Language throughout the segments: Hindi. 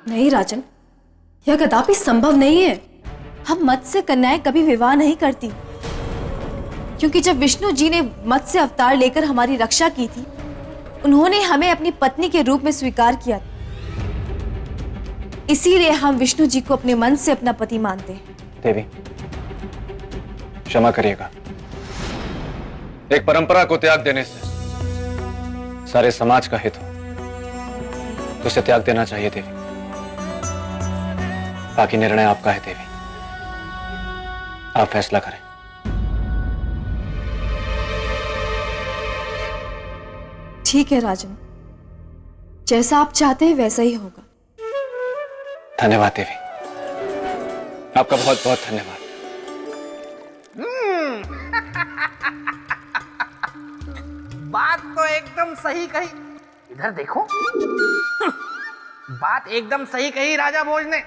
नहीं राजन, यह कदापि संभव नहीं है। हम मत्स्य कन्याएं कभी विवाह नहीं करती, क्योंकि जब विष्णु जी ने मत्स्य अवतार लेकर हमारी रक्षा की थी, उन्होंने हमें अपनी पत्नी के रूप में स्वीकार किया। इसीलिए हम विष्णु जी को अपने मन से अपना पति मानते हैं। देवी, क्षमा करिएगा। एक परंपरा को त्याग देने से सारे समाज का हित हो तो उसे त्याग देना चाहिए देवी। बाकी निर्णय आपका है देवी, आप फैसला करें। ठीक है राजन, जैसा आप चाहते हैं वैसा ही होगा। धन्यवाद देवी, आपका बहुत बहुत धन्यवाद। बात तो एकदम सही कही। इधर देखो, बात एकदम सही कही राजा भोज ने।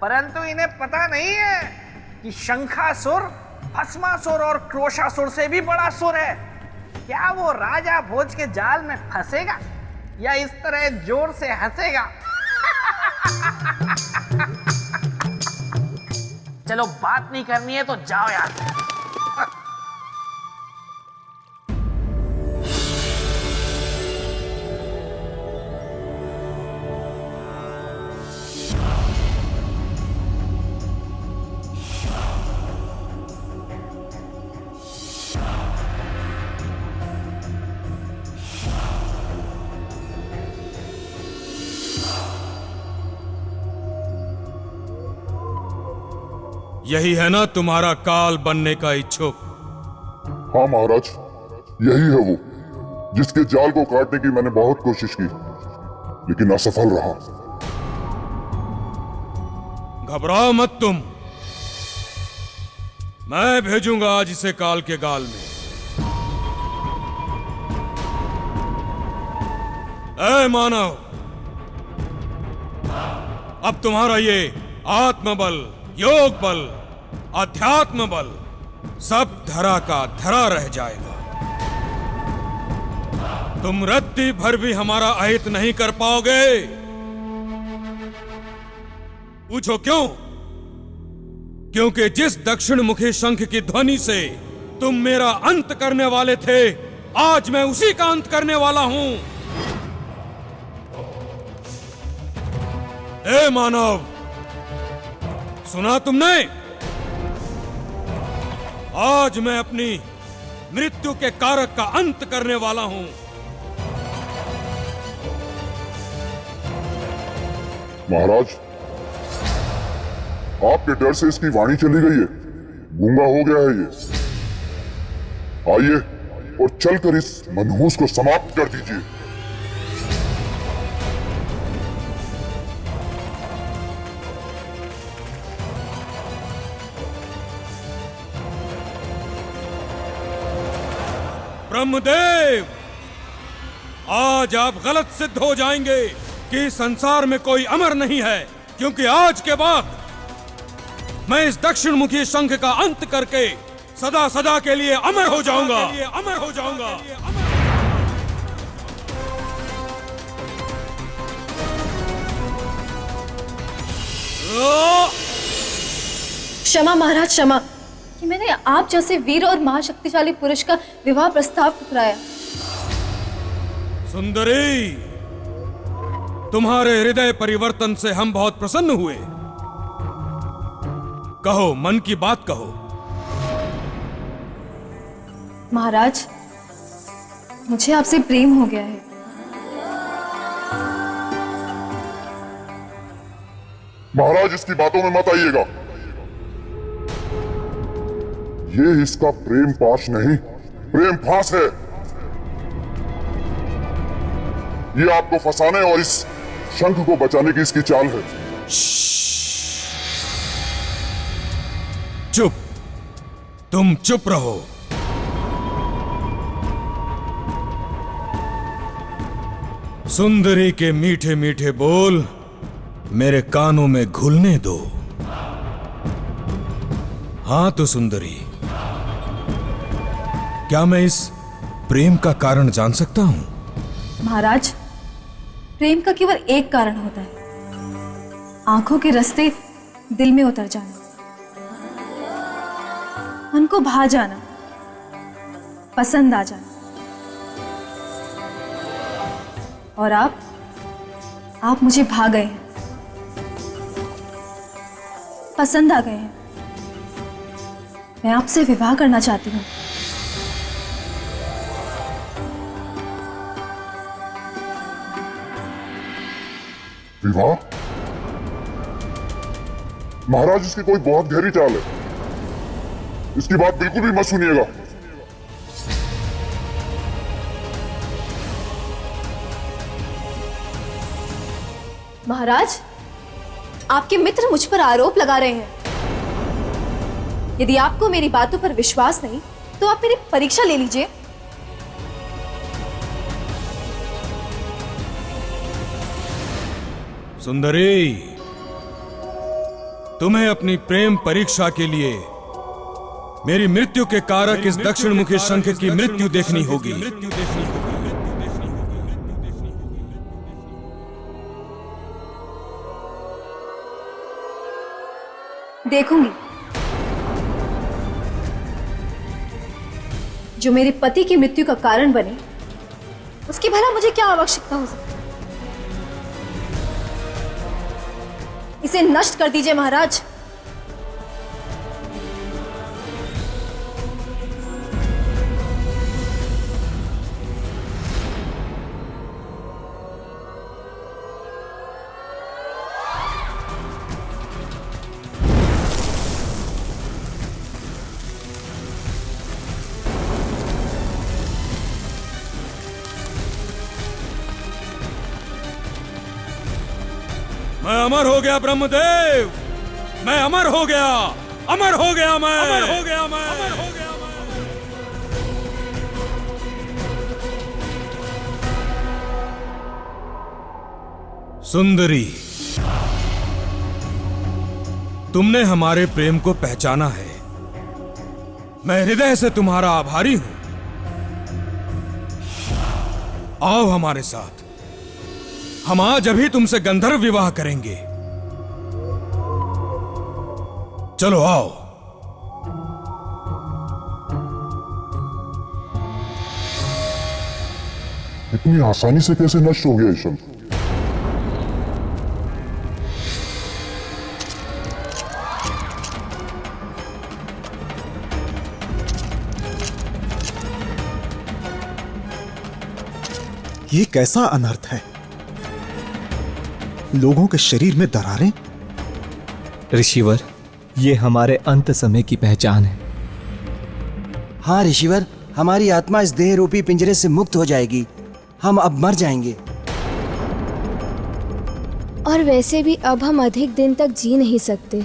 परंतु इन्हें पता नहीं है कि शंखासुर, भस्मासुर और क्रोशासुर से भी बड़ा सुर है। क्या वो राजा भोज के जाल में फंसेगा या इस तरह जोर से हंसेगा? चलो, बात नहीं करनी है तो जाओ यार से। यही है ना तुम्हारा काल बनने का इच्छुक? हाँ महाराज, यही है वो जिसके जाल को काटने की मैंने बहुत कोशिश की, लेकिन असफल रहा। घबराओ मत तुम, मैं भेजूंगा आज इसे काल के गाल में। ऐ मानव, अब तुम्हारा ये आत्मबल, योग बल, अध्यात्म बल सब धरा का धरा रह जाएगा। तुम रत्ती भर भी हमारा अहित नहीं कर पाओगे। पूछो क्यों? क्योंकि जिस दक्षिण मुखी शंख की ध्वनि से तुम मेरा अंत करने वाले थे, आज मैं उसी का अंत करने वाला हूं। हे मानव, सुना तुमने? आज मैं अपनी मृत्यु के कारक का अंत करने वाला हूं। महाराज, आपके डर से इसकी वाणी चली गई है, गूंगा हो गया है ये। आइए और चलकर इस मनहूस को समाप्त कर दीजिए। ब्रह्मदेव, आज आप गलत सिद्ध हो जाएंगे कि संसार में कोई अमर नहीं है, क्योंकि आज के बाद मैं इस दक्षिण मुखी शंख का अंत करके सदा सदा के लिए अमर हो जाऊंगा। अमर हो जाऊंगा। क्षमा महाराज, क्षमा कि मैंने आप जैसे वीर और महाशक्तिशाली पुरुष का विवाह प्रस्ताव ठुकराया। सुंदरी, तुम्हारे हृदय परिवर्तन से हम बहुत प्रसन्न हुए। कहो, मन की बात कहो। महाराज, मुझे आपसे प्रेम हो गया है। महाराज, इसकी बातों में मत आइएगा। ये इसका प्रेम पाश नहीं, प्रेम फांस है। ये आपको फंसाने और इस शंख को बचाने की इसकी चाल है। चुप, तुम चुप रहो। सुंदरी के मीठे मीठे बोल मेरे कानों में घुलने दो। हाँ तो सुंदरी, क्या मैं इस प्रेम का कारण जान सकता हूं? महाराज, प्रेम का केवल एक कारण होता है, आंखों के रास्ते दिल में उतर जाना, मन को भा जाना, पसंद आ जाना। और आप मुझे भा गए हैं, पसंद आ गए हैं। मैं आपसे विवाह करना चाहती हूँ। विवाह? महाराज, इसकी कोई बहुत गहरी चाल है। इसकी बात बिल्कुल भी मत सुनिएगा। महाराज, आपके मित्र मुझ पर आरोप लगा रहे हैं। यदि आपको मेरी बातों पर विश्वास नहीं तो आप मेरी परीक्षा ले लीजिए। सुंदरी, तुम्हें अपनी प्रेम परीक्षा के लिए मेरी मृत्यु के कारक इस दक्षिणमुखी शंख की मृत्यु देखनी होगी। देखूंगी। जो मेरे पति की मृत्यु का कारण बने, उसकी भला मुझे क्या आवश्यकता हो सकती है? इसे नष्ट कर दीजिए महाराज। मैं अमर हो गया ब्रह्मदेव, मैं अमर हो गया, अमर हो गया मैं, अमर हो गया मैं, अमर हो गया मैं। सुंदरी, तुमने हमारे प्रेम को पहचाना है। मैं हृदय से तुम्हारा आभारी हूं। आओ हमारे साथ, हम आज अभी तुमसे गंधर्व विवाह करेंगे। चलो आओ। इतनी आसानी से कैसे नष्ट हो गया ये शंख? ये कैसा अनर्थ है? लोगों के शरीर में दरारें? ऋषिवर, ये हमारे अंत समय की पहचान है। हाँ ऋषिवर, हमारी आत्मा इस देह रूपी पिंजरे से मुक्त हो जाएगी। हम अब मर जाएंगे। और वैसे भी अब हम अधिक दिन तक जी नहीं सकते,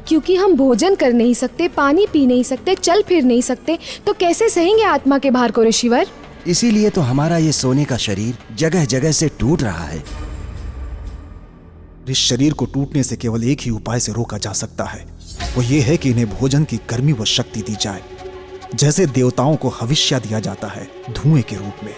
क्योंकि हम भोजन कर नहीं सकते, पानी पी नहीं सकते, चल फिर नहीं सकते, तो कैसे सहेंगे आत्मा के भार को ऋषिवर? इसीलिए तो हमारा ये सोने का शरीर जगह जगह से टूट रहा है। इस शरीर को टूटने से केवल एक ही उपाय से रोका जा सकता है। वो ये है कि इन्हें भोजन की गर्मी व शक्ति दी जाए, जैसे देवताओं को हविष्या दिया जाता है, धुएं के रूप में।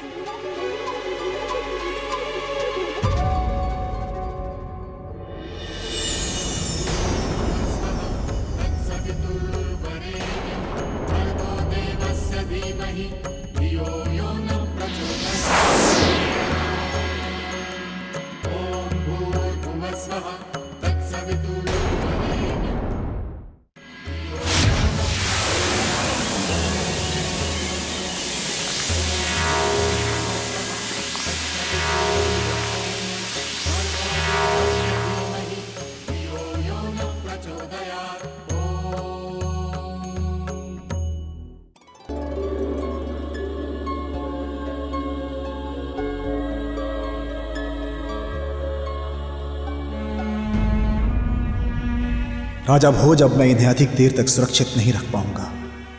राजा भोज, अब मैं इन्हें अधिक देर तक सुरक्षित नहीं रख पाऊंगा।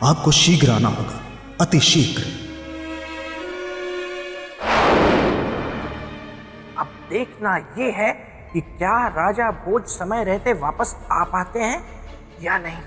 आपको शीघ्र आना होगा, अति शीघ्र। अब देखना ये है कि क्या राजा भोज समय रहते वापस आ पाते हैं या नहीं।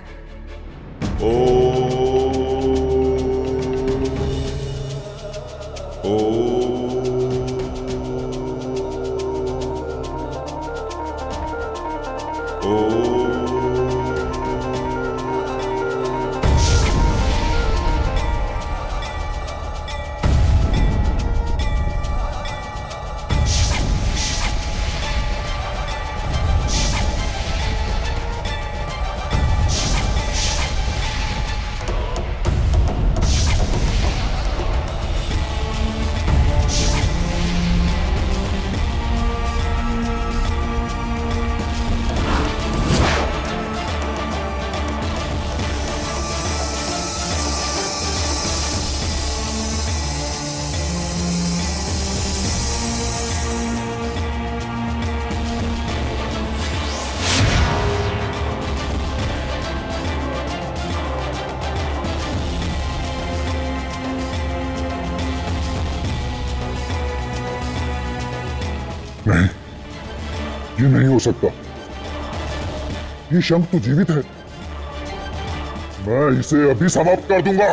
नहीं, ये नहीं हो सकता। ये शंख तो जीवित है। मैं इसे अभी समाप्त कर दूंगा।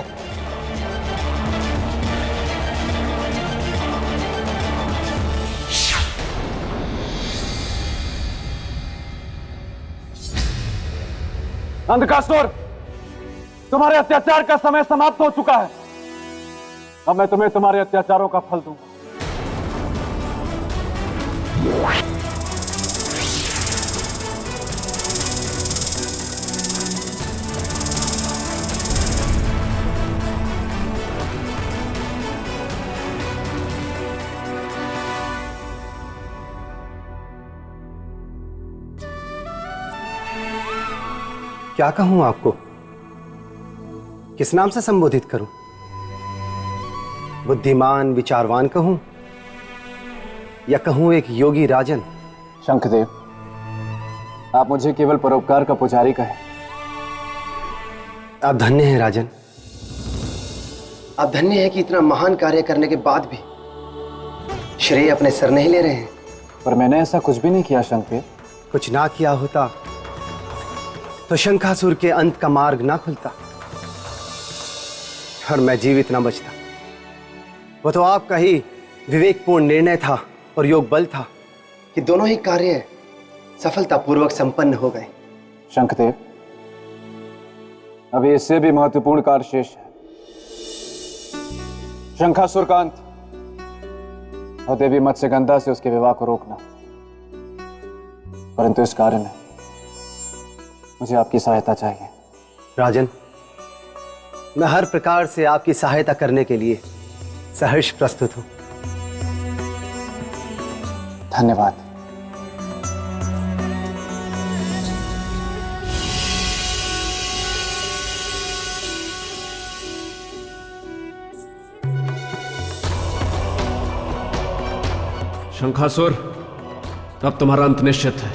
अंधकासुर, तुम्हारे अत्याचार का समय समाप्त हो चुका है। अब मैं तुम्हें तुम्हारे अत्याचारों का फल दूंगा। क्या कहूं आपको? किस नाम से संबोधित करूं? बुद्धिमान विचारवान कहूं या कहूं एक योगी राजन? शंखदेव, आप मुझे केवल परोपकार का पुजारी कहें। आप धन्य हैं राजन। आप धन्य हैं कि इतना महान कार्य करने के बाद भी श्रेय अपने सर नहीं ले रहे हैं। पर मैंने ऐसा कुछ भी नहीं किया शंखदेव। कुछ ना किया होता तो शंखासुर के अंत का मार्ग ना खुलता और मैं जीवित ना बचता। वो तो आपका ही विवेकपूर्ण निर्णय था और योग बल था कि दोनों ही कार्य सफलतापूर्वक संपन्न हो गए। शंखदेव, अभी इससे भी महत्वपूर्ण कार्य शेष है। शंखासुर का अंत और देवी मत्स्यगंधा से उसके विवाह को रोकना। परंतु इस कार्य में मुझे आपकी सहायता चाहिए। राजन, मैं हर प्रकार से आपकी सहायता करने के लिए सहर्ष प्रस्तुत हूं। धन्यवाद। शंखासुर, अब तुम्हारा अंत निश्चित है।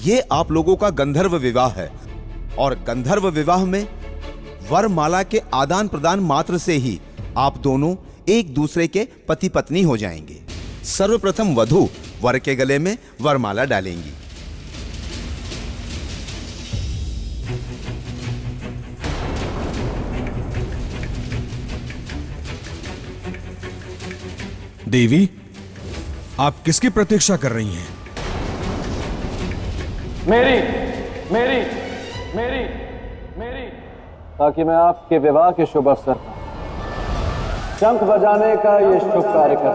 ये आप लोगों का गंधर्व विवाह है और गंधर्व विवाह में वरमाला के आदान प्रदान मात्र से ही आप दोनों एक दूसरे के पति पत्नी हो जाएंगे। सर्वप्रथम वधू वर के गले में वरमाला डालेंगी। देवी, आप किसकी प्रतीक्षा कर रही हैं? मेरी मेरी मेरी मेरी ताकि मैं आपके विवाह के शुभ अवसर पर शंख बजाने का ये शुभ कार्य कर।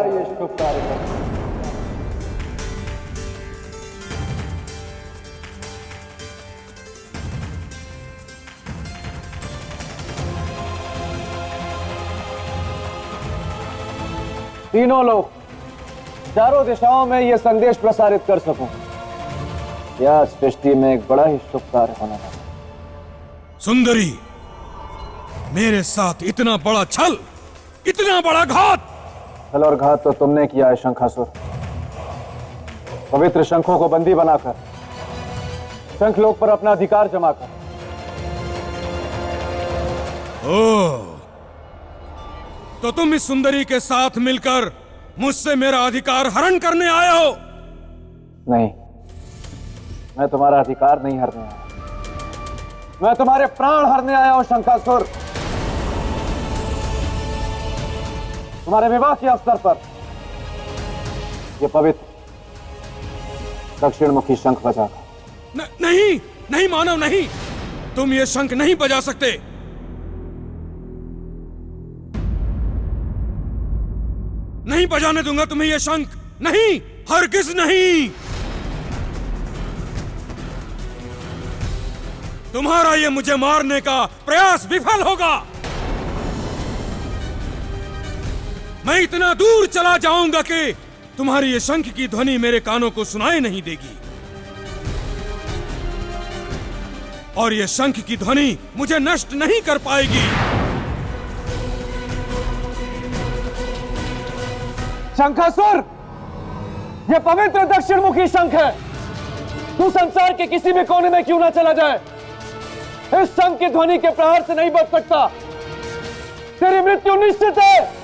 तीनों लोग चारों दिशाओं में यह संदेश प्रसारित कर सकूं। यह सृष्टि में एक बड़ा ही शुभ कार्य होने वाला है। सुंदरी, मेरे साथ इतना बड़ा छल, इतना बड़ा घात। छल और घात तो तुमने किया है शंखासुर। पवित्र शंखों को बंदी बनाकर शंखलोक पर अपना अधिकार जमाकर। ओह, तो तुम इस सुंदरी के साथ मिलकर मुझसे मेरा अधिकार हरण करने आए हो? नहीं, मैं तुम्हारा अधिकार नहीं हरने आया, मैं तुम्हारे प्राण हरने आया हूं शंखासुर। तुम्हारे विवाह के अवसर पर यह पवित्र दक्षिणमुखी शंख बजाकर। नहीं नहीं मानव, नहीं, तुम ये शंख नहीं बजा सकते। नहीं बजाने दूंगा तुम्हें ये शंख, नहीं, हरगिज नहीं। तुम्हारा ये मुझे मारने का प्रयास विफल होगा। मैं इतना दूर चला जाऊंगा कि तुम्हारी ये शंख की ध्वनि मेरे कानों को सुनाई नहीं देगी, और ये शंख की ध्वनि मुझे नष्ट नहीं कर पाएगी। शंखासुर, यह पवित्र दक्षिणमुखी शंख है। तू संसार के किसी भी कोने में क्यों ना चला जाए, इस शंख की ध्वनि के प्रहार से नहीं बच सकता। तेरी मृत्यु निश्चित है।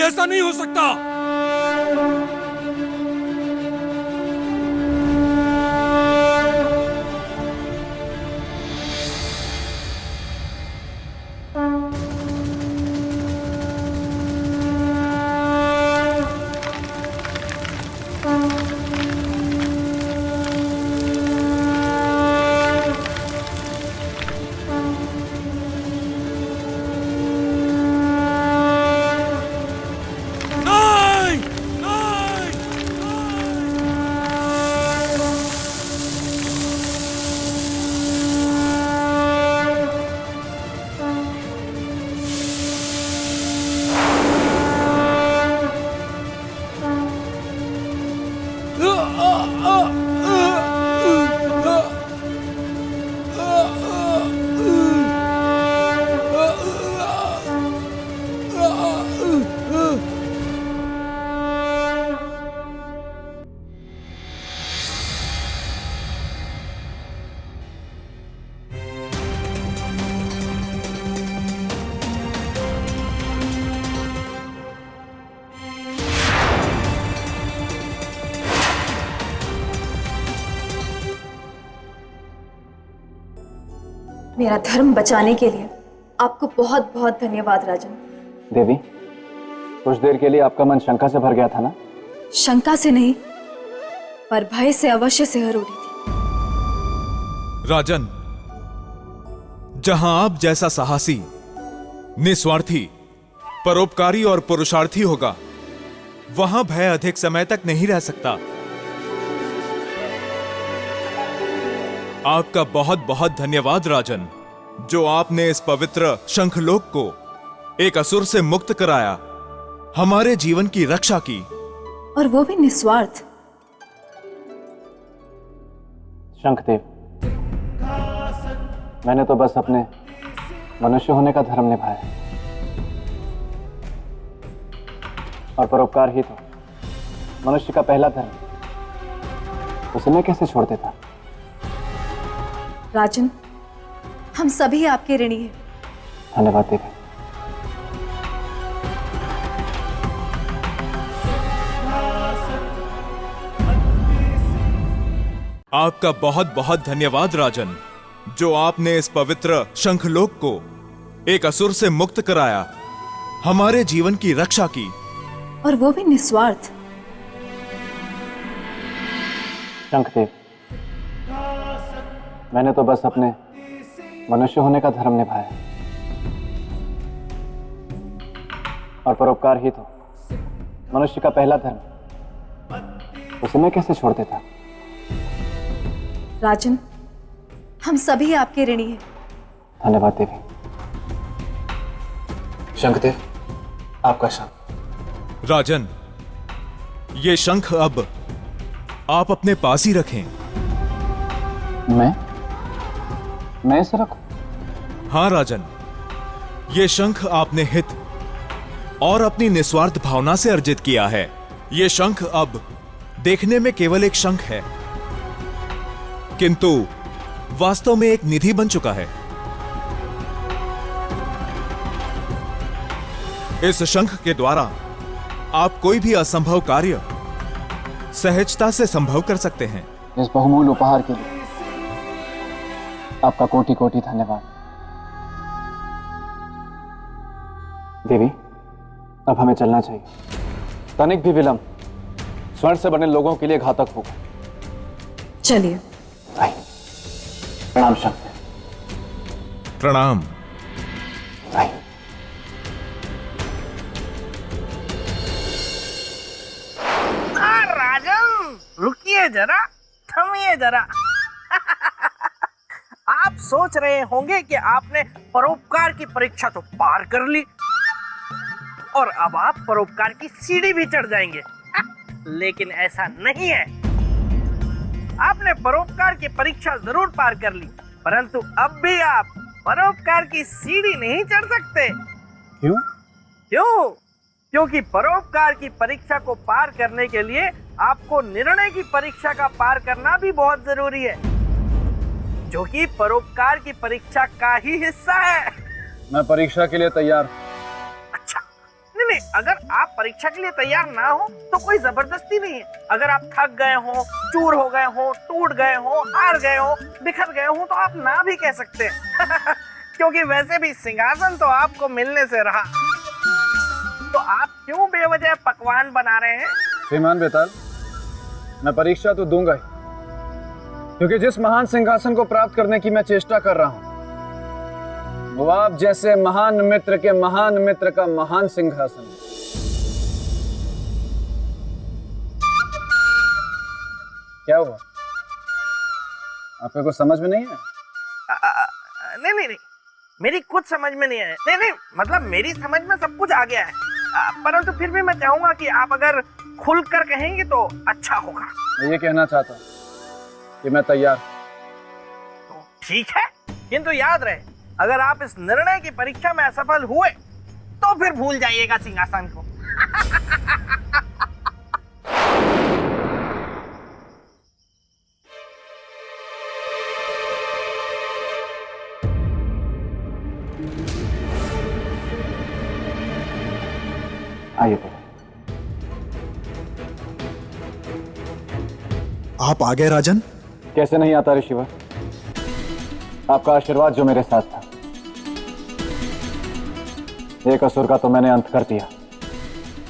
ऐसा नहीं हो सकता। मेरा धर्म बचाने के लिए आपको बहुत बहुत धन्यवाद राजन। देवी, कुछ देर के लिए आपका मन शंका से भर गया था ना? शंका से नहीं, पर भय से अवश्य सिहर उठी थी। राजन, जहां आप जैसा साहसी, निस्वार्थी, परोपकारी और पुरुषार्थी होगा, वहां भय अधिक समय तक नहीं रह सकता। आपका बहुत बहुत धन्यवाद राजन, जो आपने इस पवित्र शंखलोक को एक असुर से मुक्त कराया, हमारे जीवन की रक्षा की, और वो भी निस्वार्थ। शंखदेव, मैंने तो बस अपने मनुष्य होने का धर्म निभाया, और परोपकार ही तो मनुष्य का पहला धर्म। उसे मैं कैसे छोड़ देता? राजन, हम सभी आपके ऋणी हैं। धन्यवाद देवी। आपका बहुत बहुत धन्यवाद राजन, जो आपने इस पवित्र शंखलोक को एक असुर से मुक्त कराया, हमारे जीवन की रक्षा की, और वो भी निस्वार्थ। शंखदेव, मैंने तो बस अपने मनुष्य होने का धर्म निभाया, और परोपकार ही तो मनुष्य का पहला धर्म। उसे मैं कैसे छोड़ देता? राजन, हम सभी आपके ऋणी हैं। धन्यवाद देवी। शंखदेव, आपका शंख। राजन, ये शंख अब आप अपने पास ही रखें। मैं इसे रखूं? हाँ राजन, ये शंख आपने हित और अपनी निस्वार्थ भावना से अर्जित किया है। ये शंख अब देखने में केवल एक शंख है, किंतु वास्तव में एक निधि बन चुका है। इस शंख के द्वारा आप कोई भी असंभव कार्य सहजता से संभव कर सकते हैं। इस बहुमूल्य उपहार के लिए आपका कोटि कोटि धन्यवाद। देवी, अब हमें चलना चाहिए। तनिक भी विलंब स्वर्ण से बने लोगों के लिए घातक होगा। चलिए। प्रणाम शंख। प्रणाम। राजन, रुकिए जरा, थमिए जरा। आप सोच रहे होंगे कि आपने परोपकार की परीक्षा तो पार कर ली और अब आप परोपकार की सीढ़ी भी चढ़ जाएंगे। लेकिन ऐसा नहीं है। आपने परोपकार की परीक्षा जरूर पार कर ली, परंतु अब भी आप परोपकार की सीढ़ी नहीं चढ़ सकते। क्यों? क्योंकि परोपकार की परीक्षा को पार करने के लिए आपको निर्णय की परीक्षा का पार करना भी बहुत जरूरी है, जो कि परोपकार की परीक्षा का ही हिस्सा है। मैं परीक्षा के लिए तैयार। अच्छा, नहीं, अगर आप परीक्षा के लिए तैयार ना हो तो कोई जबरदस्ती नहीं है। अगर आप थक गए हो, चूर हो गए हो, टूट गए हो, हार गए हो, बिखर गए हो, तो आप ना भी कह सकते हैं। क्योंकि वैसे भी सिंहासन तो आपको मिलने से रहा, तो आप क्यों बेवजह पकवान बना रहे हैं? श्रीमान बेताल, मैं परीक्षा तो दूंगा ही, क्योंकि जिस महान सिंहासन को प्राप्त करने की मैं चेष्टा कर रहा हूं, वो आप जैसे महान मित्र के महान मित्र का महान सिंहासन। क्या हुआ? आपको कुछ समझ में नहीं है? नहीं, मेरी कुछ समझ में नहीं है। नहीं, मतलब मेरी समझ में सब कुछ आ गया है, परंतु फिर भी मैं चाहूंगा कि आप अगर खुलकर कहेंगे तो अच्छा होगा। मैं ये कहना चाहता हूं कि मैं तैयार। तो ठीक है, किंतु याद रहे, अगर आप इस निर्णय की परीक्षा में असफल हुए तो फिर भूल जाइएगा सिंहासन को। आइए। आप आ गए राजन? कैसे नहीं आता ऋषिवर, आपका आशीर्वाद जो मेरे साथ था। एक असुर का तो मैंने अंत कर दिया,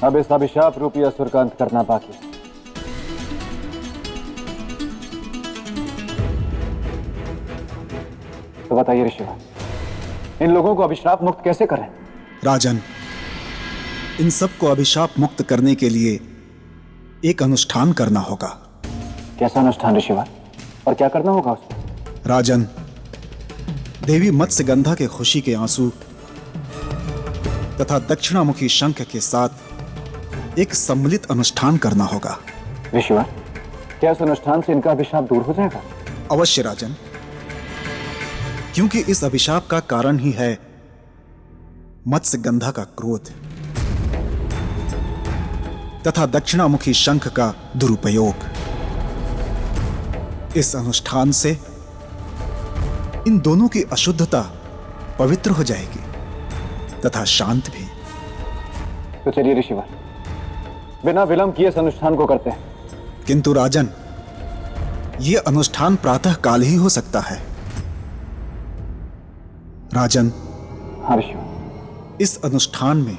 अब इस अभिशाप रूपी असुर का अंत करना बाकी है। तो बताइए ऋषिवर, इन लोगों को अभिशाप मुक्त कैसे करें? राजन, इन सबको अभिशाप मुक्त करने के लिए एक अनुष्ठान करना होगा। कैसा अनुष्ठान ऋषिवर, और क्या करना होगा उसमें? राजन, देवी मत्स्यगंधा के खुशी के आंसू तथा दक्षिणामुखी शंख के साथ एक सम्मिलित अनुष्ठान करना होगा। ऋषिवर, क्या इस अनुष्ठान से इनका अभिशाप दूर हो जाएगा? अवश्य राजन, क्योंकि इस अभिशाप का कारण ही है मत्स्यगंधा का क्रोध तथा दक्षिणामुखी शंख का दुरुपयोग। इस अनुष्ठान से इन दोनों की अशुद्धता पवित्र हो जाएगी तथा शांत भी। तो चलिए ऋषिवर, बिना विलंब किए इस अनुष्ठान को करते हैं। किंतु राजन, यह अनुष्ठान प्रातः काल ही हो सकता है। राजन, हाँ ऋषिवर। इस अनुष्ठान में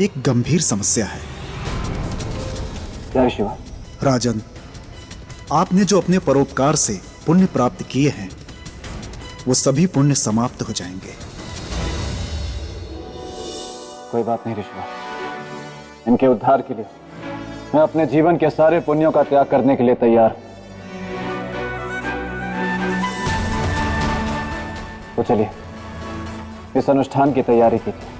एक गंभीर समस्या है। क्या ऋषिवर? राजन, आपने जो अपने परोपकार से पुण्य प्राप्त किए हैं, वो सभी पुण्य समाप्त हो जाएंगे। कोई बात नहीं ऋषिवर, इनके उद्धार के लिए मैं अपने जीवन के सारे पुण्यों का त्याग करने के लिए तैयार। तो चलिए इस अनुष्ठान की तैयारी कीजिए।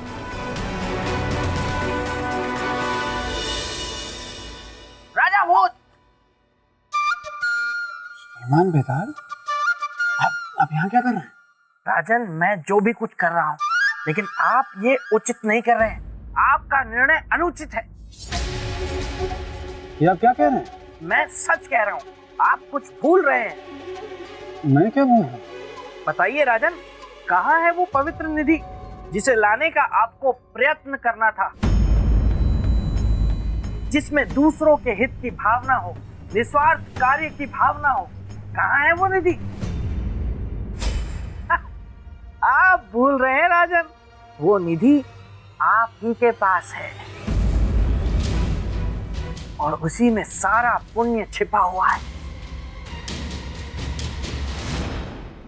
राजा भोज। श्रीमान बेताल, आप यहाँ क्या कर रहे हैं? राजन, मैं जो भी कुछ कर रहा हूँ, लेकिन आप ये उचित नहीं कर रहे हैं। आपका निर्णय अनुचित है। ये आप क्या कह रहे हैं? मैं सच कह रहा हूँ, आप कुछ भूल रहे हैं। मैं क्या बोल रहा हूँ? बताइए राजन, कहाँ है वो पवित्र निधि जिसे लाने का आपको प्रयत्न करना था, जिसमें दूसरों के हित की भावना हो, निस्वार्थ कार्य की भावना हो? कहाँ है वो निधि? आप भूल रहे हैं राजन, वो निधि आप ही के पास है और उसी में सारा पुण्य छिपा हुआ है।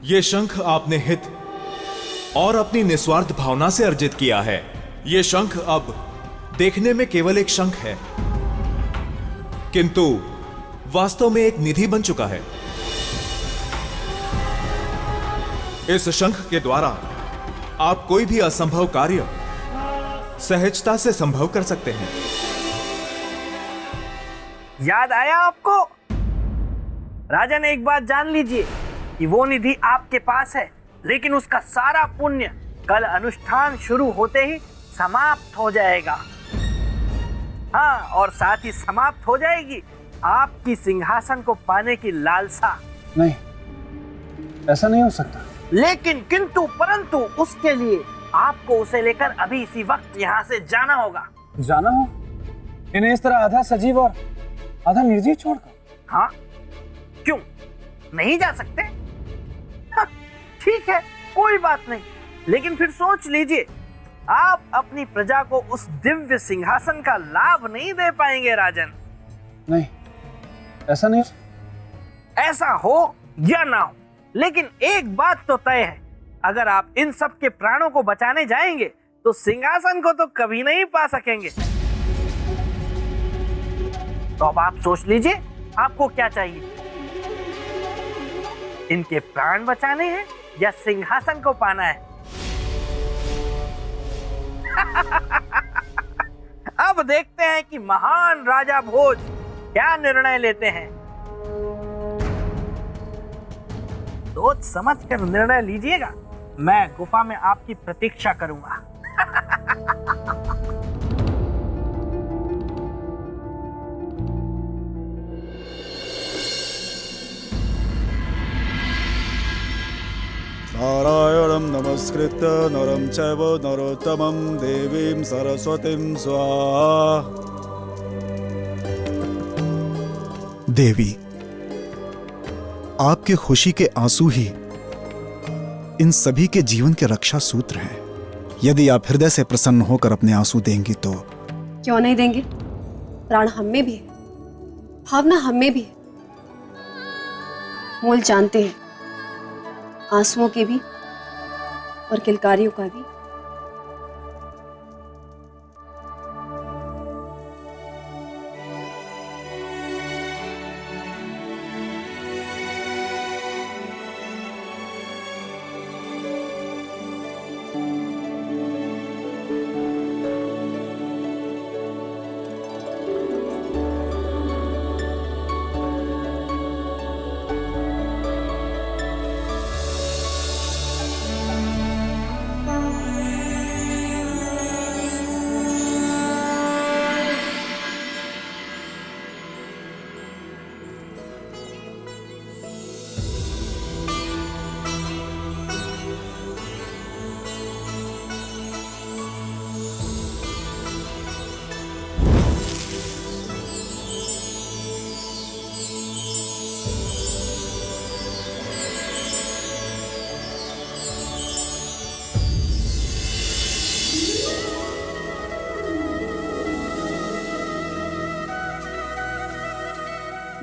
ये शंख आपने हित और अपनी निस्वार्थ भावना से अर्जित किया है। ये शंख अब देखने में केवल एक शंख है, किंतु वास्तव में एक निधि बन चुका है। इस शंख के द्वारा आप कोई भी असंभव कार्य सहजता से संभव कर सकते हैं। याद आया आपको? राजन, एक बात जान लीजिए कि वो निधि आपके पास है, लेकिन उसका सारा पुण्य कल अनुष्ठान शुरू होते ही समाप्त हो जाएगा। हाँ, और साथ ही समाप्त हो जाएगी आपकी सिंहासन को पाने की लालसा। नहीं, ऐसा नहीं हो सकता। लेकिन किंतु परंतु उसके लिए आपको उसे लेकर अभी इसी वक्त यहाँ से जाना होगा। जाना हो? इन्हें इस तरह आधा सजीव और आधा निर्जीव छोड़कर? हाँ, क्यों नहीं जा सकते? हाँ, ठीक है, कोई बात नहीं, लेकिन फिर सोच लीजिए, आप अपनी प्रजा को उस दिव्य सिंहासन का लाभ नहीं दे पाएंगे राजन। नहीं, ऐसा नहीं। ऐसा हो या ना हो, लेकिन एक बात तो तय है, अगर आप इन सब के प्राणों को बचाने जाएंगे तो सिंहासन को तो कभी नहीं पा सकेंगे। तो अब आप सोच लीजिए, आपको क्या चाहिए? इनके प्राण बचाने हैं या सिंहासन को पाना है? अब देखते हैं कि महान राजा भोज क्या निर्णय लेते हैं। सोच समझ कर निर्णय लीजिएगा, मैं गुफा में आपकी प्रतीक्षा करूंगा। नारायणं नमस्कृत्य नरं चैव नरोत्तमं देवीं सरस्वतीं स्वाहा। देवी, आपके खुशी के आंसू ही इन सभी के जीवन के रक्षा सूत्र हैं। यदि आप हृदय से प्रसन्न होकर अपने आंसू देंगी तो। क्यों नहीं देंगे? प्राण हम में भी है, भावना हम में भी है। मोल जानते हैं आंसुओं के भी और किलकारियों का भी।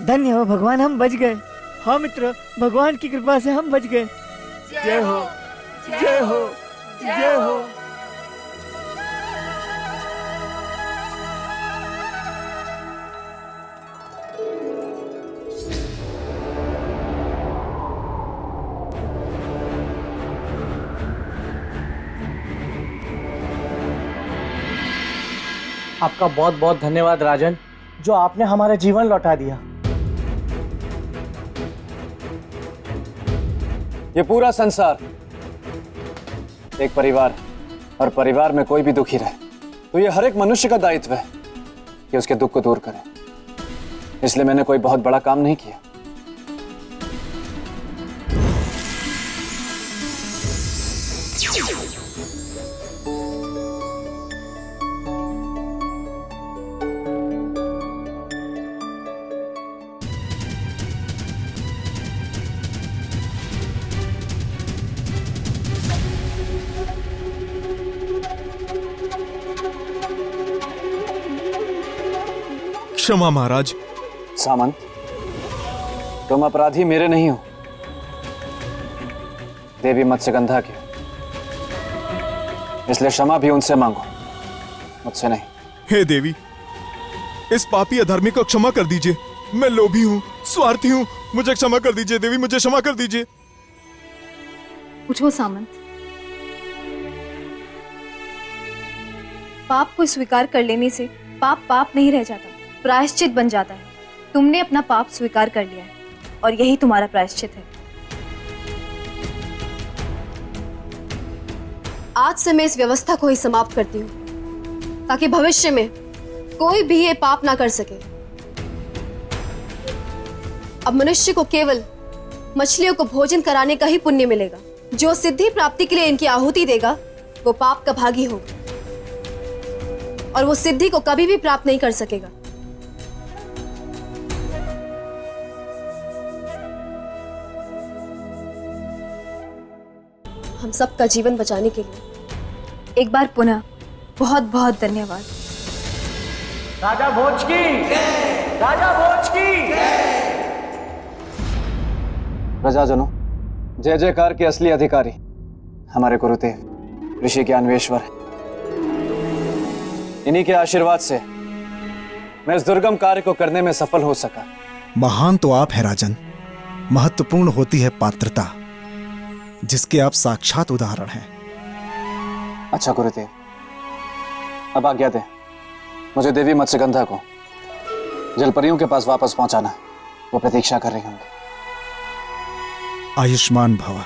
धन्य हो भगवान, हम बच गए। हाँ मित्र, भगवान की कृपा से हम बच गए। जय हो, जय हो, जय हो। आपका बहुत बहुत धन्यवाद राजन, जो आपने हमारा जीवन लौटा दिया। ये पूरा संसार एक परिवार, और परिवार में कोई भी दुखी रहे तो ये हर एक मनुष्य का दायित्व है कि उसके दुख को दूर करे। इसलिए मैंने कोई बहुत बड़ा काम नहीं किया। क्षमा महाराज। सामंत, तुम अपराधी मेरे नहीं हो, देवी मत्स्यगंधा के। इसलिए क्षमा भी उनसे मांगो, मुझसे नहीं। हे देवी, इस पापी अधर्मी को क्षमा कर दीजिए। मैं लोभी हूँ, स्वार्थी हूँ, मुझे क्षमा कर दीजिए देवी, मुझे क्षमा कर दीजिए। उठो सामंत, पाप को स्वीकार कर लेने से पाप पाप नहीं रह जाता, प्रायश्चित बन जाता है। तुमने अपना पाप स्वीकार कर लिया है और यही तुम्हारा प्रायश्चित है। आज से मैं इस व्यवस्था को ही समाप्त करती हूँ ताकि भविष्य में कोई भी ये पाप ना कर सके। अब मनुष्य को केवल मछलियों को भोजन कराने का ही पुण्य मिलेगा। जो सिद्धि प्राप्ति के लिए इनकी आहुति देगा वो पाप का भागी होगा और वो सिद्धि को कभी भी प्राप्त नहीं कर सकेगा। हम सबका जीवन बचाने के लिए एक बार पुनः बहुत बहुत धन्यवाद। राजा भोज की, राजा भोज की। प्रजाजनों, जय जयकार के असली अधिकारी हमारे गुरुदेव ऋषि ज्ञानवेश्वर हैं। इन्हीं के आशीर्वाद से मैं इस दुर्गम कार्य को करने में सफल हो सका। महान तो आप हैं राजन, महत्वपूर्ण होती है पात्रता, जिसके आप साक्षात उदाहरण हैं। अच्छा गुरुदेव, अब आज्ञा दें, मुझे देवी मत्स्यगंधा को जलपरियों के पास वापस पहुंचाना है। वो प्रतीक्षा कर रही होंगी। आयुष्मान भव।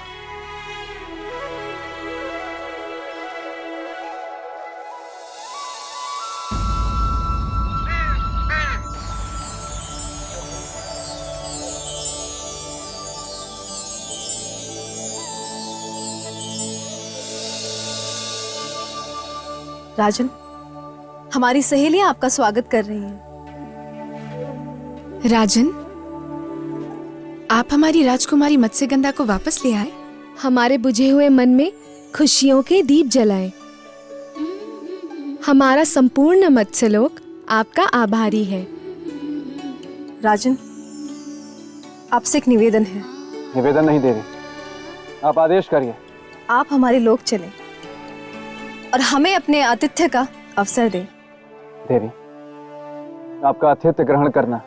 राजन, हमारी सहेलियां आपका स्वागत कर रही हैं। राजन, आप हमारी राजकुमारी मत्स्यगंधा को वापस ले आए। हमारे बुझे हुए मन में खुशियों के दीप जलाए। हमारा संपूर्ण मत्स्यलोक आपका आभारी है। राजन, आपसे एक निवेदन है। निवेदन नहीं देवी, आप आदेश करिए। आप हमारे लोक चले और हमें अपने आतिथ्य का अवसर दें। देवी, आपका आतिथ्य ग्रहण करना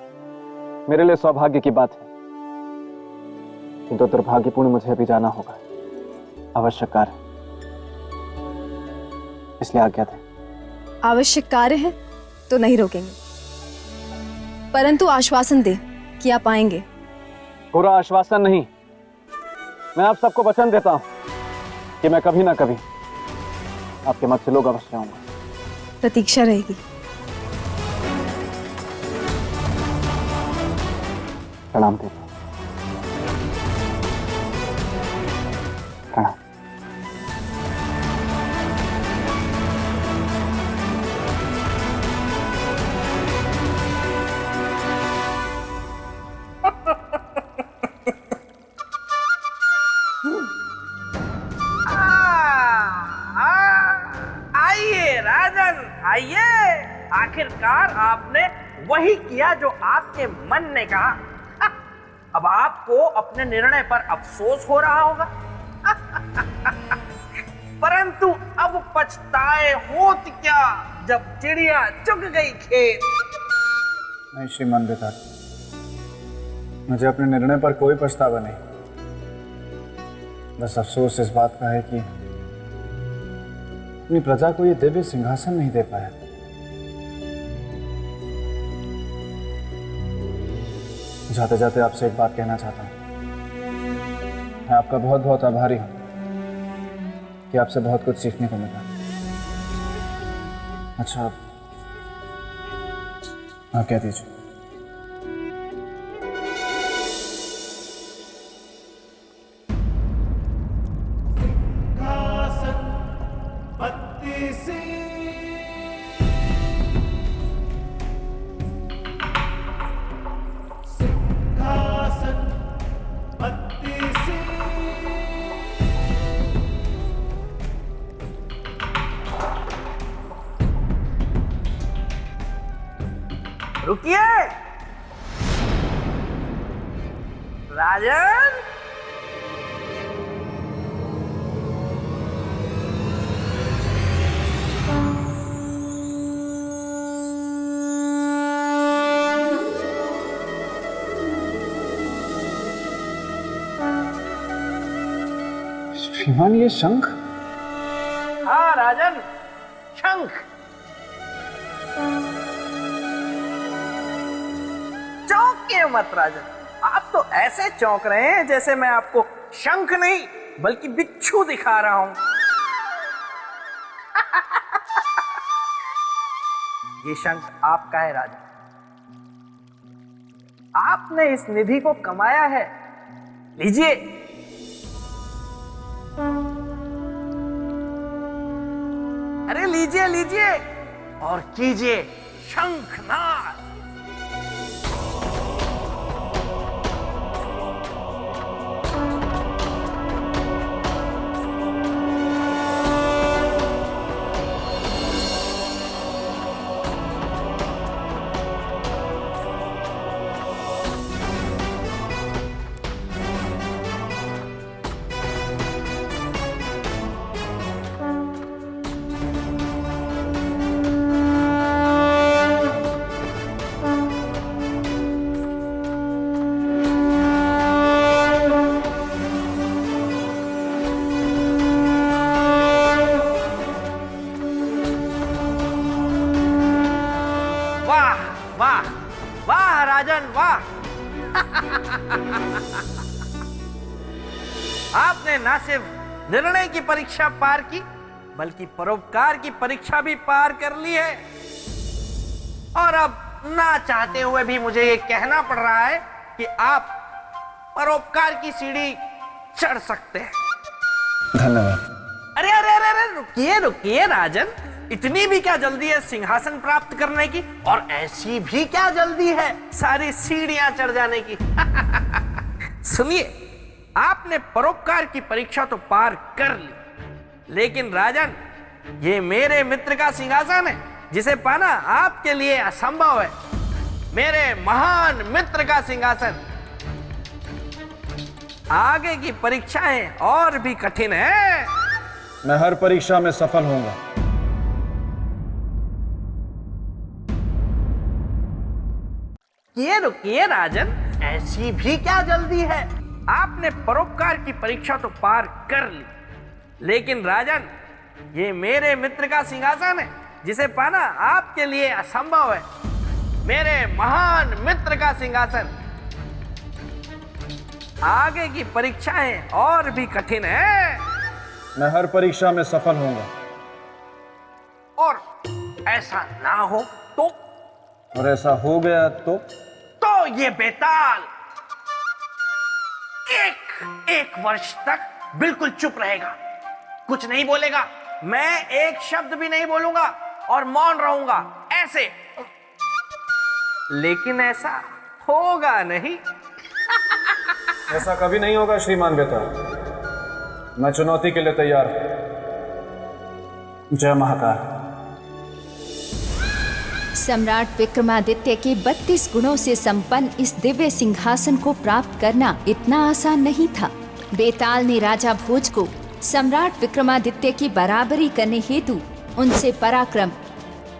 मेरे लिए सौभाग्य की बात है, किंतु दुर्भाग्यपूर्ण मुझे अभी जाना होगा, आवश्यक कार्य, इसलिए आज्ञा दें। आवश्यक कार्य है तो नहीं रोकेंगे, परंतु आश्वासन दें कि आप आएंगे। पूरा आश्वासन नहीं, मैं आप सबको वचन देता हूं कि मैं कभी ना कभी आपके मत्स्य लोग अवश्य आऊंगा। प्रतीक्षा रहेगी। प्रणाम देवी। प्रणाम। आइए राजन, आइए। आखिरकार आपने वही किया जो आपके मन ने कहा। अब आपको अपने निर्णय पर अफसोस हो रहा होगा, परंतु अब पछताए होत क्या जब चिड़िया चुग गई खेत। नहीं श्रीमान बेटा, मुझे अपने निर्णय पर कोई पछतावा नहीं। बस अफसोस इस बात का है कि अपनी प्रजा को ये दिव्य सिंहासन नहीं दे पाया। जाते जाते आपसे एक बात कहना चाहता हूं। मैं आपका बहुत बहुत आभारी हूँ कि आपसे बहुत कुछ सीखने को मिला। अच्छा, आप कह दीजिए। रुकिए राजन। श्रीमान, ये शंख? हाँ राजन, शंख। चौंकिए मत राजन, आप तो ऐसे चौंक रहे हैं जैसे मैं आपको शंख नहीं बल्कि बिच्छू दिखा रहा हूं। ये शंख आपका है राजन। आपने इस निधि को कमाया है, लीजिए। अरे लीजिए लीजिए और कीजिए शंखनाद। वाह वाह राजन वाह। आपने ना सिर्फ निर्णय की परीक्षा पार की बल्कि परोपकार की परीक्षा भी पार कर ली है। और अब ना चाहते हुए भी मुझे ये कहना पड़ रहा है कि आप परोपकार की सीढ़ी चढ़ सकते हैं। धन्यवाद। अरे अरे अरे अरे रुकिए रुकिए राजन, इतनी भी क्या जल्दी है सिंहासन प्राप्त करने की, और ऐसी भी क्या जल्दी है सारी सीढ़ियां चढ़ जाने की। सुनिए, आपने परोपकार की परीक्षा तो पार कर ली, लेकिन राजन ये मेरे मित्र का सिंहासन है जिसे पाना आपके लिए असंभव है। मेरे महान मित्र का सिंहासन। आगे की परीक्षाएं और भी कठिन है। मैं हर परीक्षा में सफल होऊंगा। ये रुकिए राजन, ऐसी भी क्या जल्दी है। आपने परोपकार की परीक्षा तो पार कर ली, लेकिन राजन ये मेरे मित्र का सिंहासन है जिसे पाना आपके लिए असंभव है। मेरे महान मित्र का सिंहासन। आगे की परीक्षाएं और भी कठिन है। मैं हर परीक्षा में सफल होऊंगा। और ऐसा ना हो तो? और ऐसा हो गया तो ये बेताल एक वर्ष तक बिल्कुल चुप रहेगा, कुछ नहीं बोलेगा। मैं एक शब्द भी नहीं बोलूंगा और मौन रहूंगा ऐसे। लेकिन ऐसा होगा नहीं। ऐसा कभी नहीं होगा श्रीमान बेताल। मैं चुनौती के लिए तैयार हूं। जय महाकाल। सम्राट विक्रमादित्य के 32 गुणों से संपन्न इस दिव्य सिंहासन को प्राप्त करना इतना आसान नहीं था। बेताल ने राजा भोज को सम्राट विक्रमादित्य की बराबरी करने हेतु उनसे पराक्रम,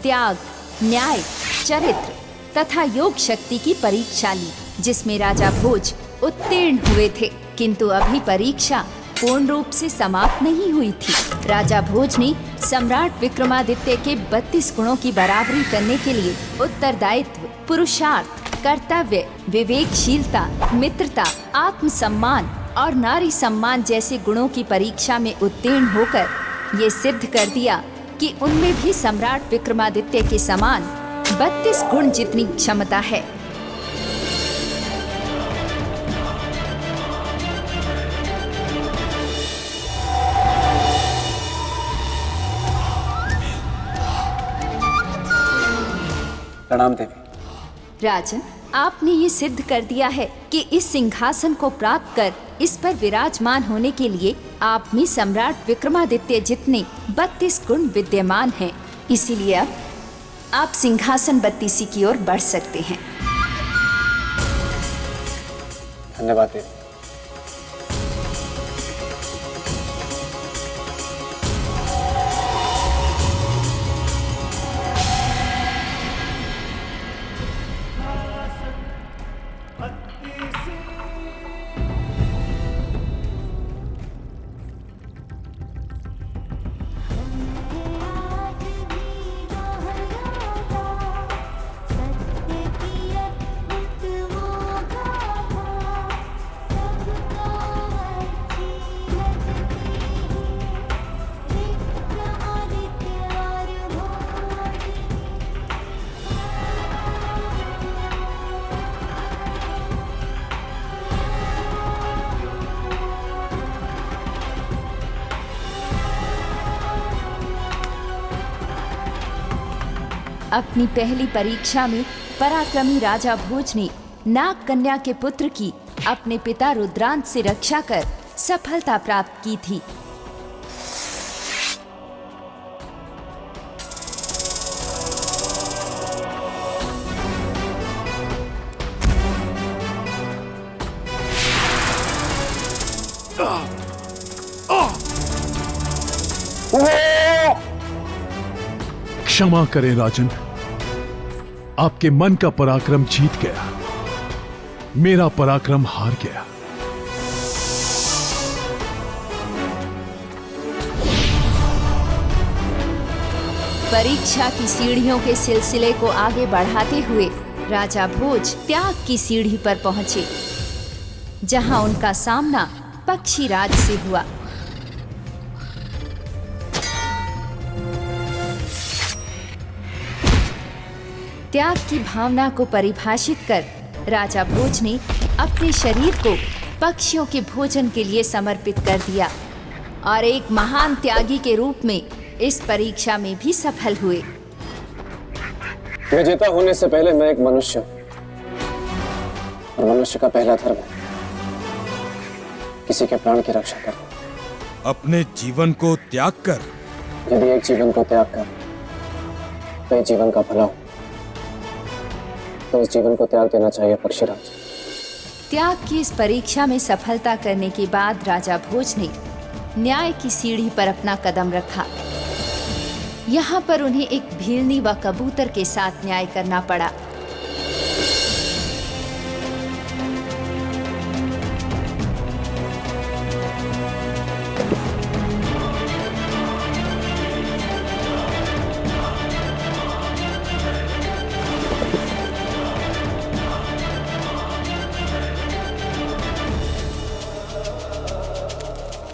त्याग, न्याय, चरित्र तथा योग शक्ति की परीक्षा ली, जिसमें राजा भोज उत्तीर्ण हुए थे। किंतु अभी परीक्षा पूर्ण रूप से समाप्त नहीं हुई थी। राजा भोज ने सम्राट विक्रमादित्य के 32 गुणों की बराबरी करने के लिए उत्तरदायित्व, पुरुषार्थ, कर्तव्य, विवेकशीलता, मित्रता, आत्मसम्मान, और नारी सम्मान जैसे गुणों की परीक्षा में उत्तीर्ण होकर ये सिद्ध कर दिया कि उनमें भी सम्राट विक्रमादित्य के समान 32 गुण जितनी क्षमता है। प्रणाम देवी। राजन, आपने ये सिद्ध कर दिया है कि इस सिंहासन को प्राप्त कर इस पर विराजमान होने के लिए आप में सम्राट विक्रमादित्य जितने 32 गुण विद्यमान हैं। इसीलिए अब आप सिंहासन 32 की ओर बढ़ सकते हैं। धन्यवाद देवी। अपनी पहली परीक्षा में पराक्रमी राजा भोज ने नाग कन्या के पुत्र की अपने पिता रुद्रांत से रक्षा कर सफलता प्राप्त की थी। क्षमा करें राजन, आपके मन का पराक्रम जीत गया, मेरा पराक्रम हार गया। परीक्षा की सीढ़ियों के सिलसिले को आगे बढ़ाते हुए राजा भोज त्याग की सीढ़ी पर पहुंचे, जहां उनका सामना पक्षीराज से हुआ। त्याग की भावना को परिभाषित कर राजा भोज ने अपने शरीर को पक्षियों के भोजन के लिए समर्पित कर दिया और एक महान त्यागी के रूप में इस परीक्षा में भी सफल हुए। विजेता होने से पहले मैं एक मनुष्य हूं, और मनुष्य का पहला धर्म है किसी के प्राण की रक्षा करना। अपने जीवन को त्याग कर, यदि एक जीवन को त्याग कर तो एक जीवन का भला हो, तो इस जीवन को त्याग देना चाहिए पक्षीराज। त्याग की इस परीक्षा में सफलता करने के बाद राजा भोज ने न्याय की सीढ़ी पर अपना कदम रखा। यहाँ पर उन्हें एक भीलनी व कबूतर के साथ न्याय करना पड़ा।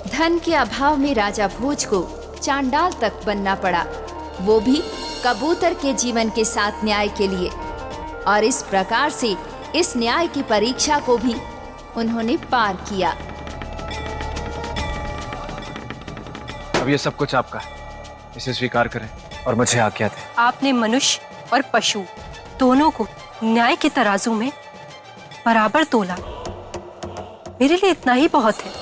धन के अभाव में राजा भोज को चांडाल तक बनना पड़ा, वो भी कबूतर के जीवन के साथ न्याय के लिए। और इस प्रकार से इस न्याय की परीक्षा को भी उन्होंने पार किया। अब ये सब कुछ आपका है, इसे स्वीकार करें और मुझे आज्ञा दें। आपने मनुष्य और पशु दोनों को न्याय के तराजू में बराबर तोला, मेरे लिए इतना ही बहुत है।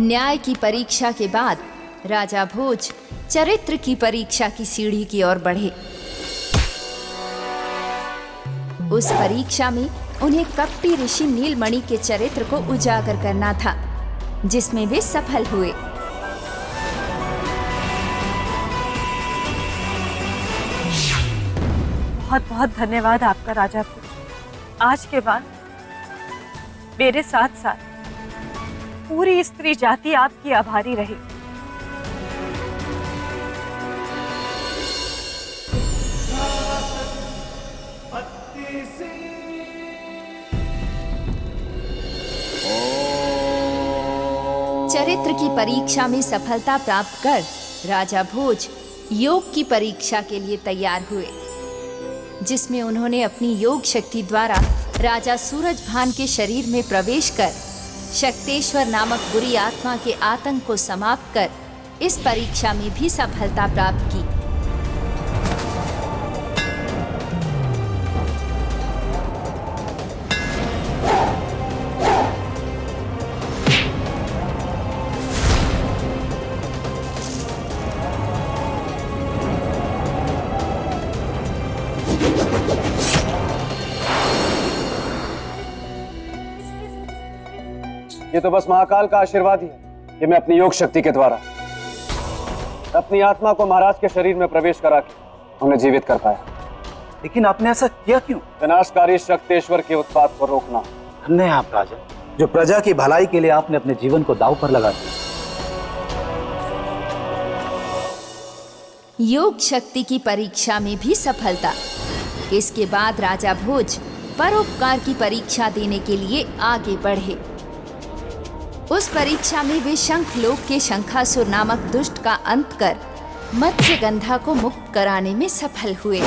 न्याय की परीक्षा के बाद राजा भोज चरित्र की परीक्षा की सीढ़ी की ओर बढ़े। उस परीक्षा में उन्हें कपटी ऋषि नीलमणि के चरित्र को उजागर करना था, जिसमें वे सफल हुए। बहुत बहुत धन्यवाद आपका राजा भोज। आज के बाद मेरे साथ साथ पूरी स्त्री जाति आपकी आभारी रही। चरित्र की परीक्षा में सफलता प्राप्त कर राजा भोज योग की परीक्षा के लिए तैयार हुए, जिसमें उन्होंने अपनी योग शक्ति द्वारा राजा सूरजभान के शरीर में प्रवेश कर शक्तेश्वर नामक बुरी आत्मा के आतंक को समाप्त कर इस परीक्षा में भी सफलता प्राप्त की। ये तो बस महाकाल का आशीर्वाद ही है कि मैं अपनी योग शक्ति के द्वारा अपनी आत्मा को महाराज के शरीर में प्रवेश करा के उन्हें जीवित कर पाया। लेकिन आपने ऐसा किया क्यों? विनाशकारी शक्तेश्वर के उत्पात को रोकना। धन्य है आप राजा, जो प्रजा की भलाई के लिए आपने अपने जीवन को दांव पर लगा दिया। योग शक्ति की परीक्षा में भी सफलता। इसके बाद राजा भोज परोपकार की परीक्षा देने के लिए आगे बढ़े। उस परीक्षा में वे शंखलोक के शंखासुर नामक दुष्ट का अंत कर मत्स्यगंधा को मुक्त कराने में सफल हुए।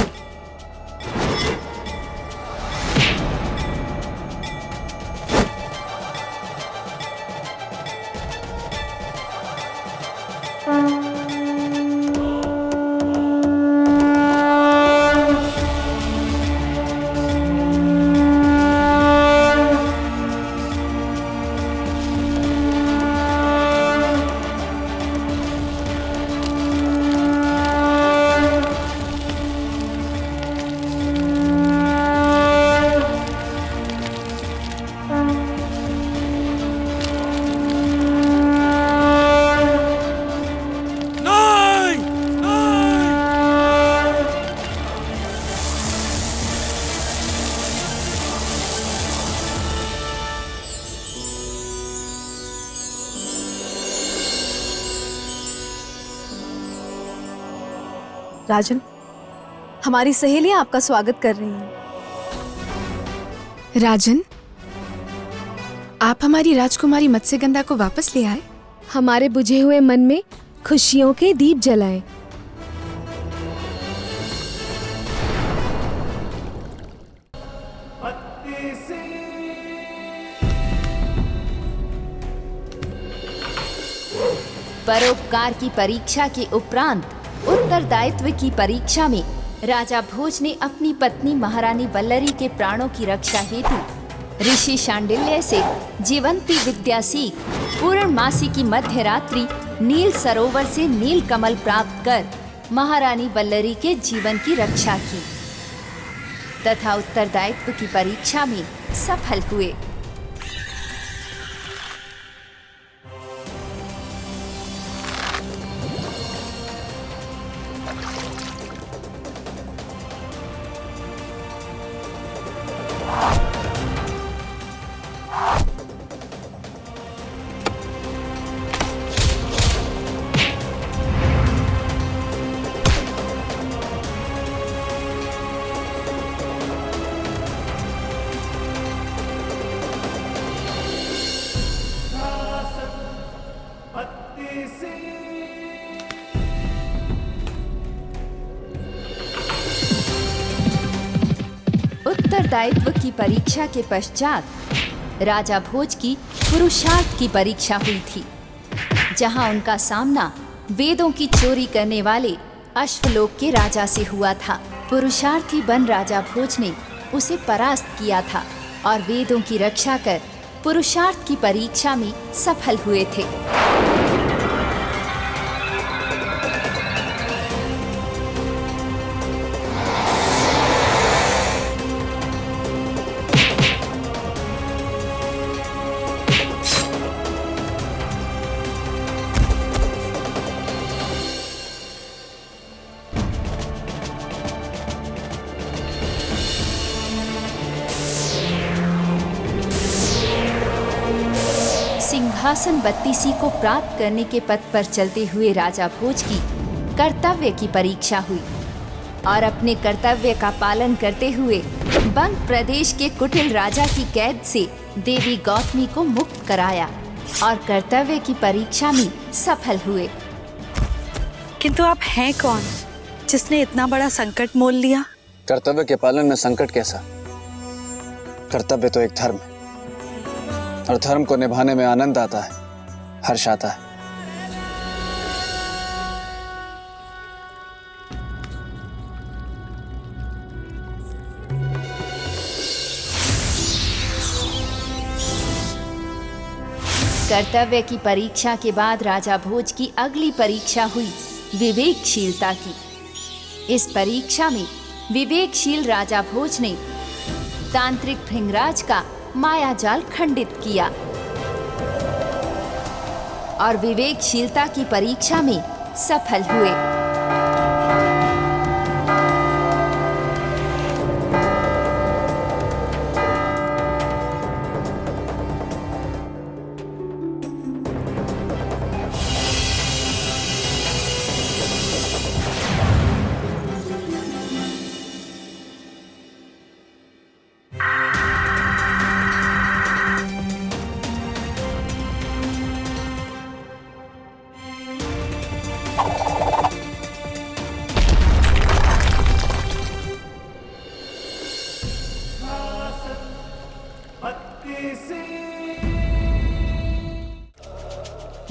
राजन, हमारी सहेलियां आपका स्वागत कर रही हैं। राजन, आप हमारी राजकुमारी मत्स्यगंधा को वापस ले आए। हमारे बुझे हुए मन में खुशियों के दीप जलाए। परोपकार की परीक्षा के उपरांत उत्तरदायित्व की परीक्षा में राजा भोज ने अपनी पत्नी महारानी वल्लरी के प्राणों की रक्षा हेतु ऋषि शांडिल्य से जीवंती विद्या सीख पूर्णमासी की मध्य रात्रि नील सरोवर से नील कमल प्राप्त कर महारानी वल्लरी के जीवन की रक्षा की तथा उत्तरदायित्व की परीक्षा में सफल हुए। उत्तरदायित्व की परीक्षा के पश्चात राजा भोज की पुरुषार्थ की परीक्षा हुई थी, जहां उनका सामना वेदों की चोरी करने वाले अश्वलोक के राजा से हुआ था। पुरुषार्थी बन राजा भोज ने उसे परास्त किया था और वेदों की रक्षा कर पुरुषार्थ की परीक्षा में सफल हुए थे। सिंहासन 32 को प्राप्त करने के पथ पर चलते हुए राजा भोज की कर्तव्य की परीक्षा हुई और अपने कर्तव्य का पालन करते हुए बंग प्रदेश के कुटिल राजा की कैद से देवी गौतमी को मुक्त कराया। और कर्तव्य की परीक्षा में सफल हुए। किंतु आप हैं कौन जिसने इतना बड़ा संकट मोल लिया? कर्तव्य के पालन में संकट कैसा? कर्तव्य तो एक धर्म है और धर्म को निभाने में आनंद आता है, हर्ष आता है। कर्तव्य की परीक्षा के बाद राजा भोज की अगली परीक्षा हुई विवेकशीलता की। इस परीक्षा में विवेकशील राजा भोज ने तांत्रिक भृंगराज का मायाजाल खंडित किया और विवेकशीलता की परीक्षा में सफल हुए।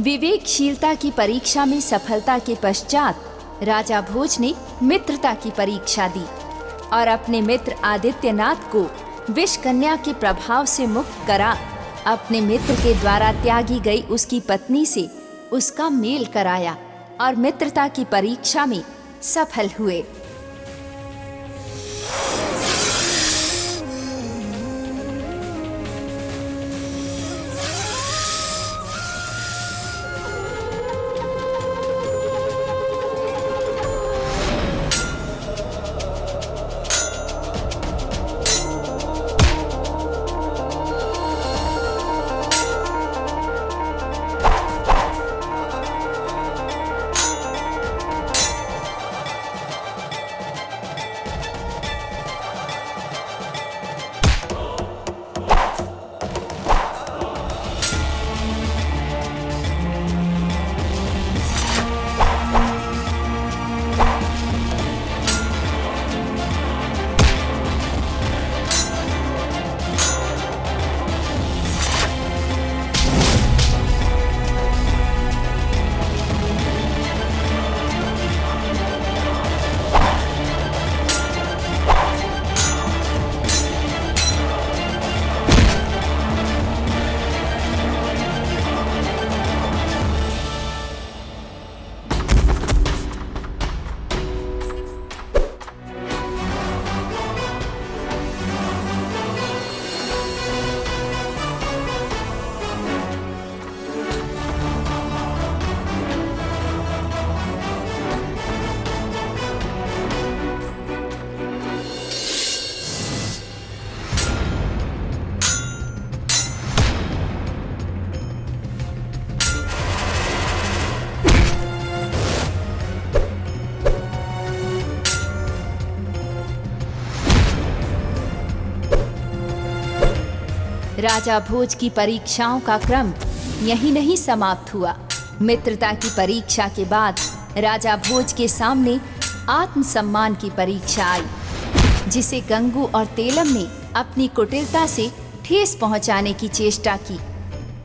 विवेकशीलता की परीक्षा में सफलता के पश्चात राजा भोज ने मित्रता की परीक्षा दी और अपने मित्र आदित्यनाथ को विष कन्या के प्रभाव से मुक्त करा अपने मित्र के द्वारा त्यागी गई उसकी पत्नी से उसका मेल कराया और मित्रता की परीक्षा में सफल हुए। राजा भोज की परीक्षाओं का क्रम यही नहीं समाप्त हुआ। मित्रता की परीक्षा के बाद राजा भोज के सामने आत्मसम्मान की परीक्षा आई, जिसे गंगू और तेलम ने अपनी कुटिलता से ठेस पहुंचाने की चेष्टा की,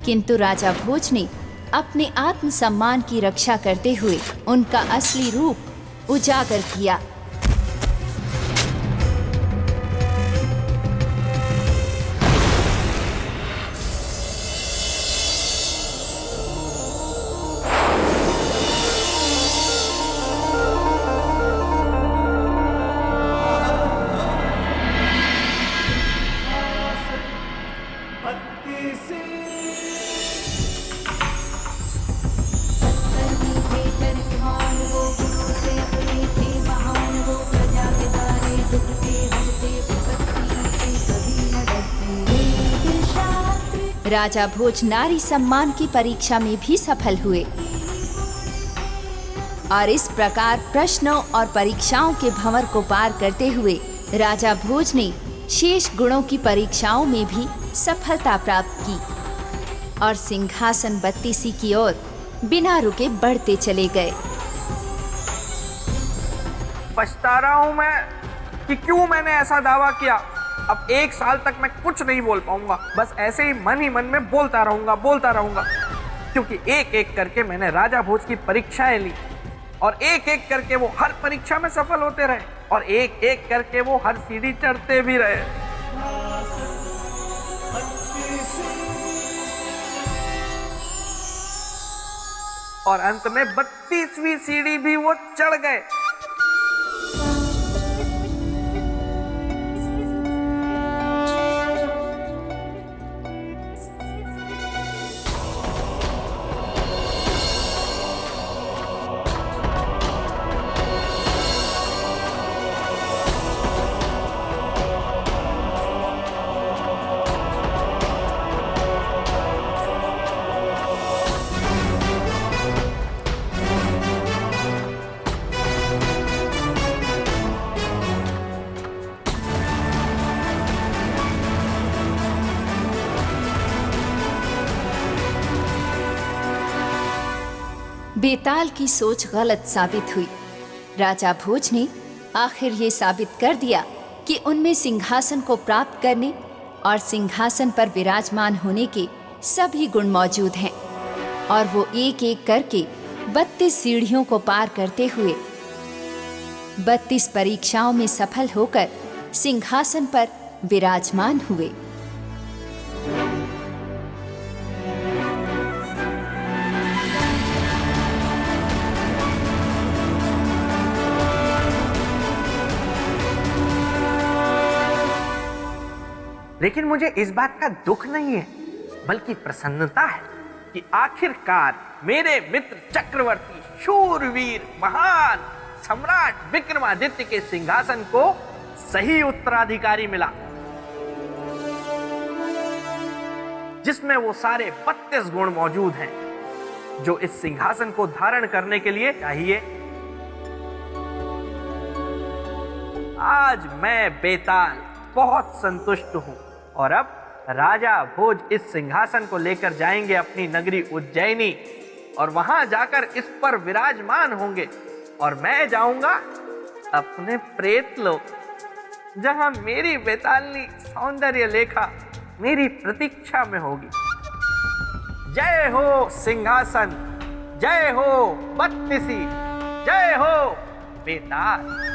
किंतु राजा भोज ने अपने आत्मसम्मान की रक्षा करते हुए उनका असली रूप उजागर किया। राजा भोज नारी सम्मान की परीक्षा में भी सफल हुए और इस प्रकार प्रश्नों और परीक्षाओं के भंवर को पार करते हुए राजा भोज ने शेष गुणों की परीक्षाओं में भी सफलता प्राप्त की। और सिंहासन बत्तीसी की ओर बिना रुके बढ़ते चले गए। पछता रहा हूं मैं कि क्यों मैंने ऐसा दावा किया। अब 1 साल तक मैं कुछ नहीं बोल पाऊंगा, बस ऐसे ही मन में बोलता रहूंगा, क्योंकि एक एक करके मैंने राजा भोज की परीक्षाएं ली और एक एक करके वो हर परीक्षा में सफल होते रहे और एक एक करके वो हर सीढ़ी चढ़ते भी रहे। और अंत में 32वीं सीढ़ी भी वो चढ़ गए। बेताल की सोच गलत साबित हुई। राजा भोज ने आखिर ये साबित कर दिया कि उनमें सिंहासन को प्राप्त करने और सिंहासन पर विराजमान होने के सभी गुण मौजूद हैं और वो एक एक करके 32 सीढ़ियों को पार करते हुए 32 परीक्षाओं में सफल होकर सिंहासन पर विराजमान हुए। लेकिन मुझे इस बात का दुख नहीं है, बल्कि प्रसन्नता है कि आखिरकार मेरे मित्र चक्रवर्ती शूरवीर महान सम्राट विक्रमादित्य के सिंहासन को सही उत्तराधिकारी मिला, जिसमें वो सारे 32 गुण मौजूद हैं जो इस सिंहासन को धारण करने के लिए चाहिए। आज मैं बेताल बहुत संतुष्ट हूं और अब राजा भोज इस सिंहासन को लेकर जाएंगे अपनी नगरी उज्जैनी और वहां जाकर इस पर विराजमान होंगे और मैं जाऊंगा अपने प्रेत लोक, जहां मेरी बेतालनी सौंदर्य लेखा मेरी प्रतीक्षा में होगी। जय हो सिंहासन, जय हो बत्तीसी, जय हो बेताल।